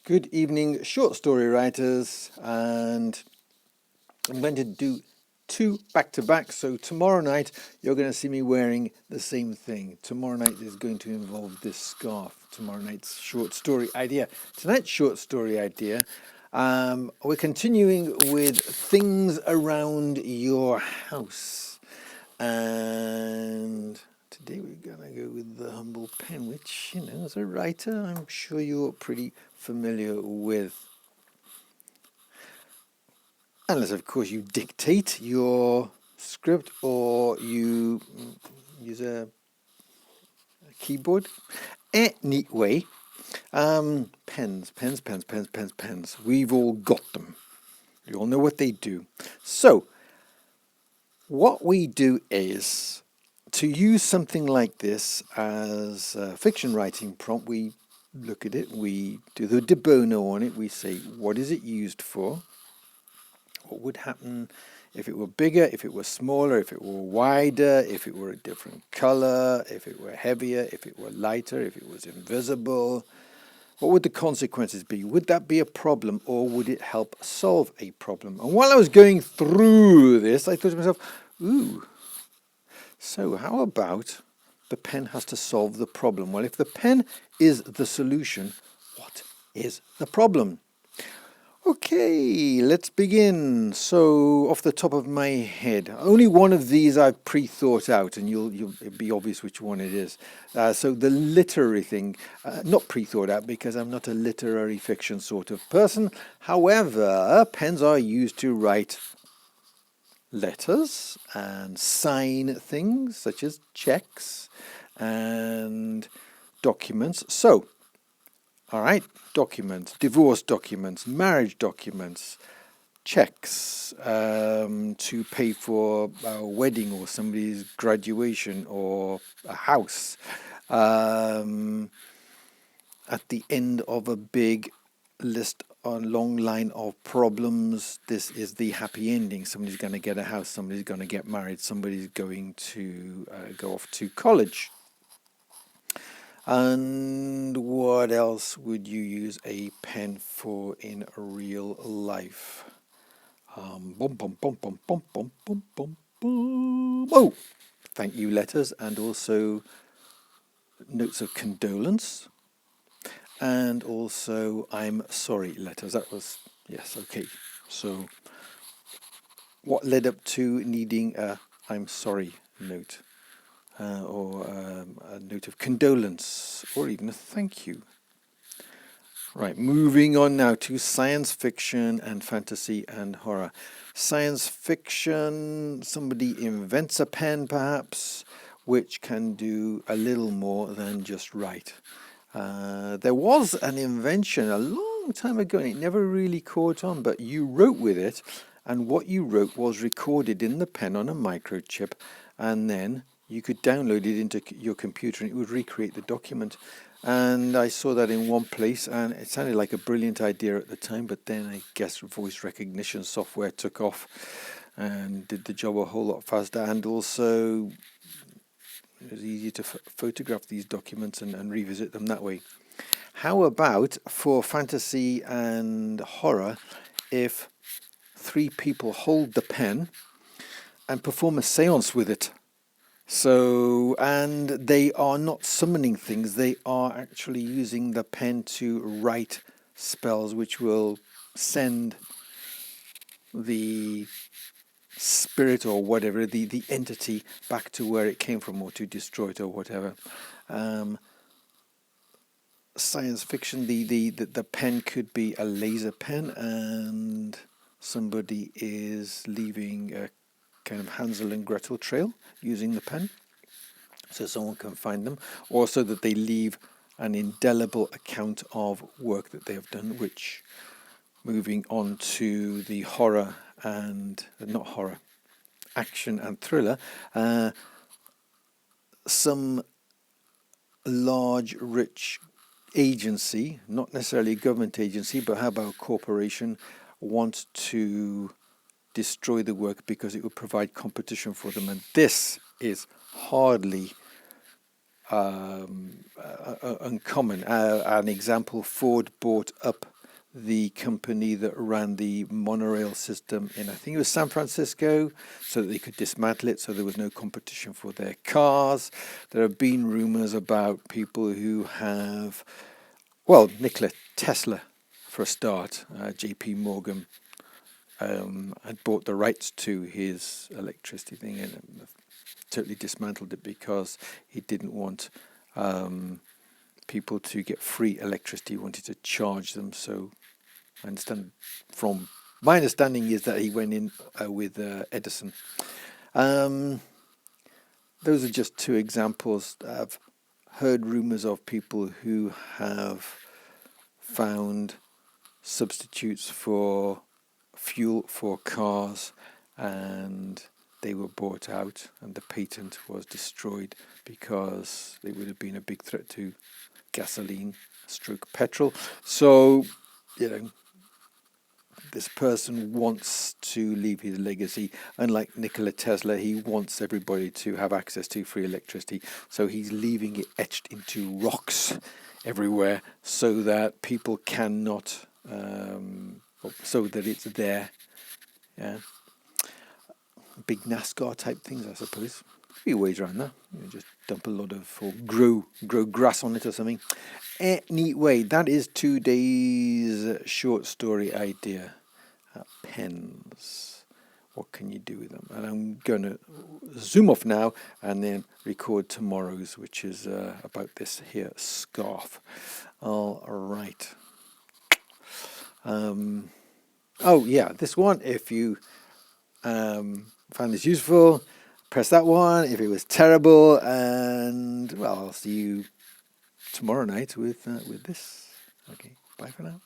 Good evening, short story writers, and I'm going to do two back to back. So tomorrow night you're going to see me wearing the same thing. Tomorrow night is going to involve this scarf. Tomorrow night's short story idea. Tonight's short story idea. We're continuing with things around your house, and today we're going to go with the humble pen, which, as a writer, I'm sure you're pretty familiar with. Unless, of course, you dictate your script or you use a keyboard. Anyway, pens. We've all got them. We all know what they do. So, what we do is, to use something like this as a fiction writing prompt, we look at it, we do the de bono on it, we say, what is it used for? What would happen if it were bigger, if it were smaller, if it were wider, if it were a different color, if it were heavier, if it were lighter, if it was invisible? What would the consequences be? Would that be a problem, or would it help solve a problem? And while I was going through this, I thought to myself, so how about the pen has to solve the problem? Well, if the pen is the solution, what is the problem? Okay, let's begin. So, off the top of my head, only one of these I've pre-thought out, and it'll be obvious which one it is. So the literary thing, not pre-thought out because I'm not a literary fiction sort of person. However, pens are used to write letters and sign things such as checks and documents. So, all right, documents, divorce documents, marriage documents, checks to pay for a wedding or somebody's graduation or a house. At the end of a big list, a long line of problems, this is the happy ending. Somebody's going to get a house, somebody's going to get married, somebody's going to go off to college. And what else would you use a pen for in real life? Oh, thank you letters, and also notes of condolence, and also I'm sorry letters. That was, yes, okay. So what led up to needing a I'm sorry note? Or a note of condolence, or even a thank you. Right, moving on now to science fiction and fantasy and horror. Science fiction, somebody invents a pen perhaps, which can do a little more than just write. There was an invention a long time ago, and it never really caught on, but you wrote with it, and what you wrote was recorded in the pen on a microchip, and then you could download it into your computer and it would recreate the document. And I saw that in one place, and it sounded like a brilliant idea at the time, but then I guess voice recognition software took off and did the job a whole lot faster, and also it was easier to photograph these documents and revisit them that way. How about for fantasy and horror, if three people hold the pen and perform a seance with it? So, and they are not summoning things, they are actually using the pen to write spells which will send the spirit or whatever, the entity, back to where it came from, or to destroy it or whatever. Science fiction, the pen could be a laser pen, and somebody is leaving a kind of Hansel and Gretel trail using the pen, so someone can find them, or so that they leave an indelible account of work that they have done. Which, moving on to the horror and not horror, action and thriller, some large rich agency, not necessarily a government agency, but how about a corporation, want to destroy the work because it would provide competition for them. And this is hardly uncommon. An example, Ford bought up the company that ran the monorail system in, I think it was San Francisco, so that they could dismantle it so there was no competition for their cars. There have been rumors about people who have, well, Nikola Tesla for a start, JP Morgan had bought the rights to his electricity thing and totally dismantled it because he didn't want people to get free electricity. He wanted to charge them. So I understand from my understanding is that he went in with Edison. Those are just two examples. I've heard rumors of people who have found substitutes for fuel for cars, and they were bought out and the patent was destroyed because it would have been a big threat to gasoline stroke petrol. So, this person wants to leave his legacy. Unlike Nikola Tesla, he wants everybody to have access to free electricity. So he's leaving it etched into rocks everywhere so that people cannot, so that it's there. Yeah. Big NASCAR type things, I suppose. A few ways around that. Just dump a lot of, or grow grass on it or something. Anyway, that is today's short story idea. Pens. What can you do with them? And I'm going to zoom off now and then record tomorrow's, which is about this here scarf. All right. Oh yeah, this one. If you found this useful, press that one. If it was terrible, and well, I'll see you tomorrow night with this. Okay, bye for now.